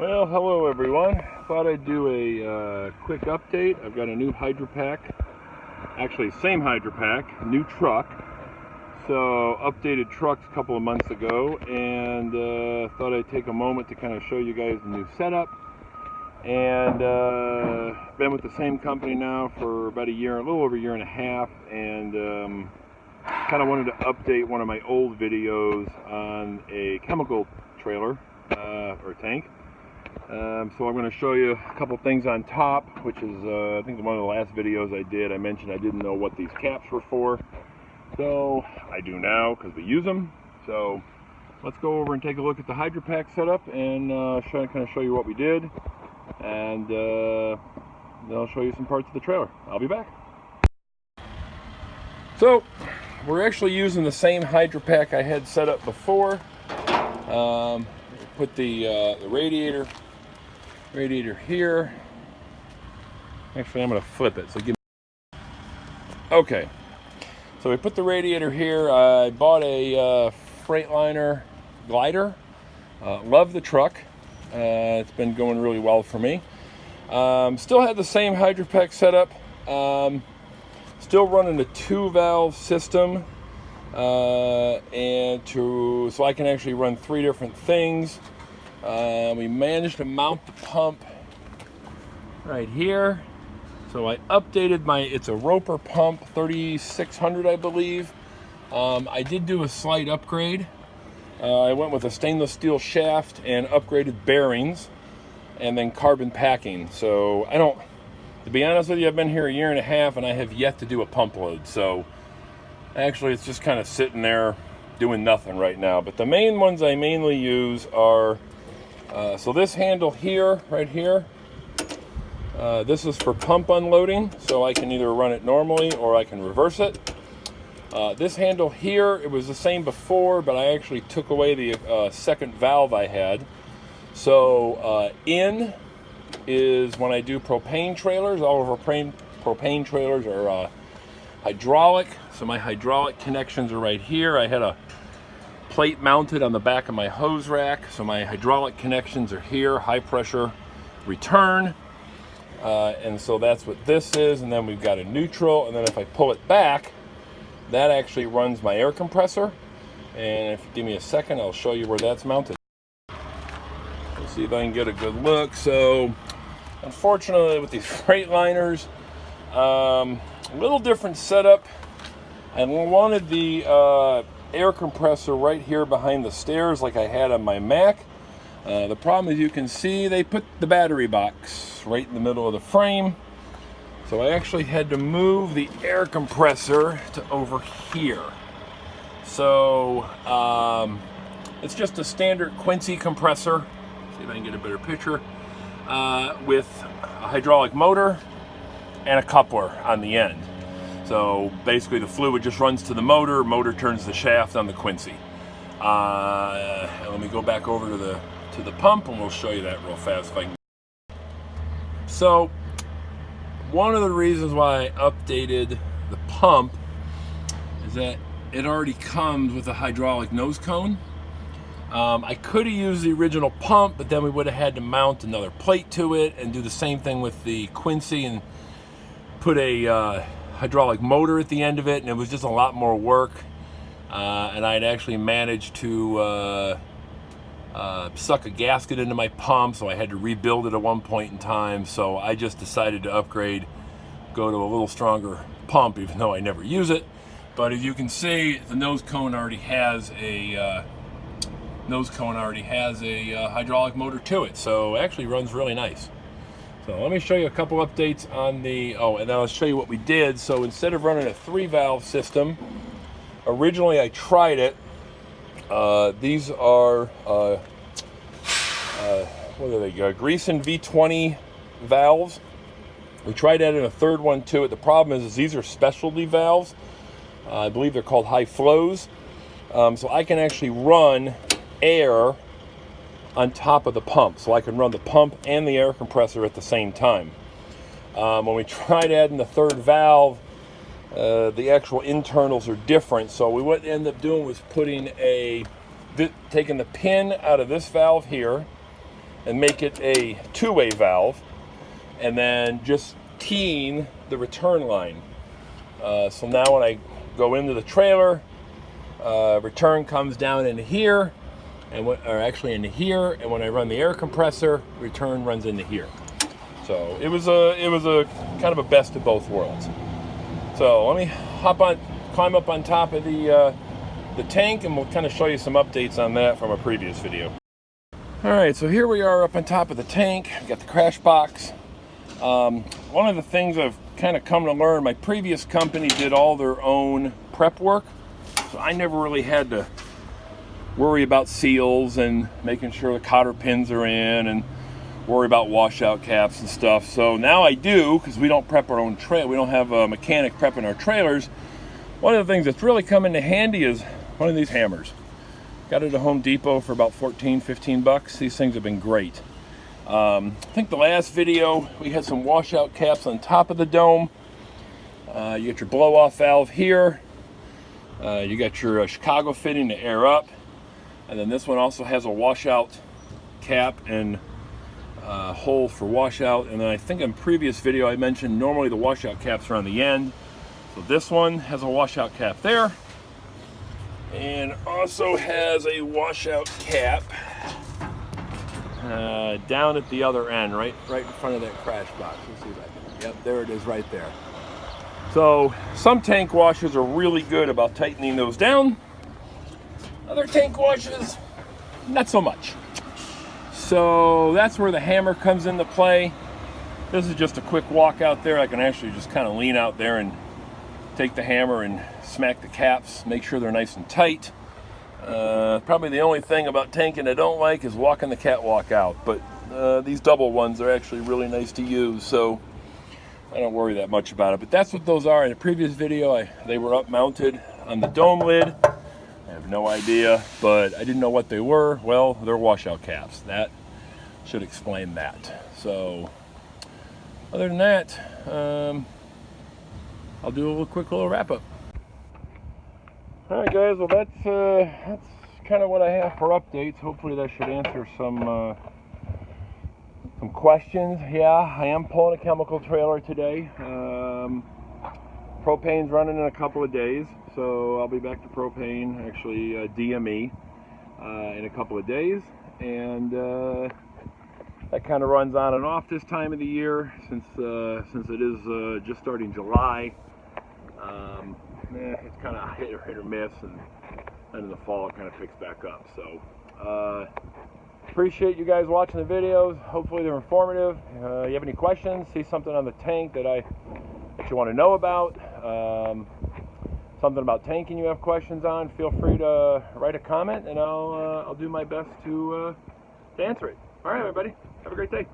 Well, hello everyone. Thought I'd do a quick update. I've got a new hydropak, actually same hydropak, new truck. So updated trucks a couple of months ago, and thought I'd take a moment to kind of show you guys the new setup. And been with the same company now for about a year, a little over a year and a half, and kind of wanted to update one of my old videos on a chemical trailer or tank. So I'm going to show you a couple things on top, which is I think one of the last videos I did, I mentioned I didn't know what these caps were for. So I do now because we use them. So let's go over and take a look at the hydropak setup and kind of show you what we did, and then I'll show you some parts of the trailer. I'll be back. So we're actually using the same hydropak I had set up before. Put the radiator here. Actually, I'm going to flip it. So give me. Okay. So we put the radiator here. I bought a Freightliner glider. Love the truck. It's been going really well for me. Still had the same hydropak setup. Still running a 2-valve system. So I can actually run 3 different things. We managed to mount the pump right here. So I updated it's a Roper pump, 3600 I believe. I did do a slight upgrade. I went with a stainless steel shaft and upgraded bearings and then carbon packing. So to be honest with you, I've been here a year and a half and I have yet to do a pump load. So actually, it's just kind of sitting there doing nothing right now. But the main ones I mainly use are, so this handle here, right here, this is for pump unloading. So I can either run it normally or I can reverse it. This handle here, it was the same before, but I actually took away the second valve I had. So in is when I do propane trailers. All of our propane trailers are hydraulic, so my hydraulic connections are right here. I had a plate mounted on the back of my hose rack, so my hydraulic connections are here, high pressure return, and so that's what this is. And then we've got a neutral, and then if I pull it back, that actually runs my air compressor. And if you give me a second, I'll show you where that's mounted. Let's see if I can get a good look. So unfortunately with these Freightliners, a little different setup. I wanted the air compressor right here behind the stairs like I had on my Mac. The problem is, you can see they put the battery box right in the middle of the frame. So I actually had to move the air compressor to over here. So it's just a standard Quincy compressor. See if I can get a better picture. With a hydraulic motor and a coupler on the end. So basically the fluid just runs to the motor turns the shaft on the Quincy. Let me go back over to the pump and we'll show you that real fast if I can. So one of the reasons why I updated the pump is that it already comes with a hydraulic nose cone. I could have used the original pump, but then we would have had to mount another plate to it and do the same thing with the Quincy and put a hydraulic motor at the end of it, and it was just a lot more work. And I had actually managed to suck a gasket into my pump, so I had to rebuild it at one point in time. So I just decided to upgrade, go to a little stronger pump, even though I never use it. But as you can see, the nose cone already has a hydraulic motor to it, so it actually runs really nice. So let me show you a couple updates on the, and then I'll show you what we did. So instead of running a 3-valve system, originally I tried it. These are, what are they, Greason V20 valves. We tried adding a third one to it. The problem is these are specialty valves. I believe they're called high flows. So I can actually run air on top of the pump, so I can run the pump and the air compressor at the same time. When we tried adding the third valve, the actual internals are different, so what we ended up doing was taking the pin out of this valve here and make it a two-way valve, and then just keying the return line. So now when I go into the trailer, return comes down into here, or actually into here, and when I run the air compressor, return runs into here. So it was a kind of a best of both worlds. So let me climb up on top of the tank, and we'll kind of show you some updates on that from a previous video. All right, so here we are up on top of the tank. We got the crash box. One of the things I've kind of come to learn, my previous company did all their own prep work, so I never really had to worry about seals and making sure the cotter pins are in and worry about washout caps and stuff. So now I do, because we don't prep our own trailer. We don't have a mechanic prepping our trailers. One of the things that's really come into handy is one of these hammers. Got it at Home Depot for about 14, 15 bucks. These things have been great. I think the last video we had some washout caps on top of the dome. You got your blow-off valve here. You got your Chicago fitting to air up. And then this one also has a washout cap and hole for washout. And then I think in previous video I mentioned normally the washout caps are on the end. So this one has a washout cap there. And also has a washout cap down at the other end, right in front of that crash box. Let's see if I can. Yep, there it is right there. So some tank washers are really good about tightening those down. Other tank washers, not so much. So that's where the hammer comes into play. This is just a quick walk out there. I can actually just kind of lean out there and take the hammer and smack the caps, make sure they're nice and tight. Probably the only thing about tanking I don't like is walking the catwalk out, but these double ones are actually really nice to use, so I don't worry that much about it. But that's what those are. In a previous video, they were up mounted on the dome lid. I have no idea, but I didn't know what they were. Well, they're washout caps. That should explain that. So other than that, I'll do a quick little wrap up. All right, guys. Well, that's kind of what I have for updates. Hopefully, that should answer some questions. Yeah, I am pulling a chemical trailer today. Propane's running in a couple of days, so I'll be back to propane, actually DME, in a couple of days, and that kind of runs on and off this time of the year since it is just starting July. It's kind of hit or miss, and then in the fall it kind of picks back up. So appreciate you guys watching the videos. Hopefully they're informative. You have any questions, see something on the tank that you want to know about, something about tanking you have questions on, feel free to write a comment, and I'll do my best to answer it. All right, everybody, have a great day.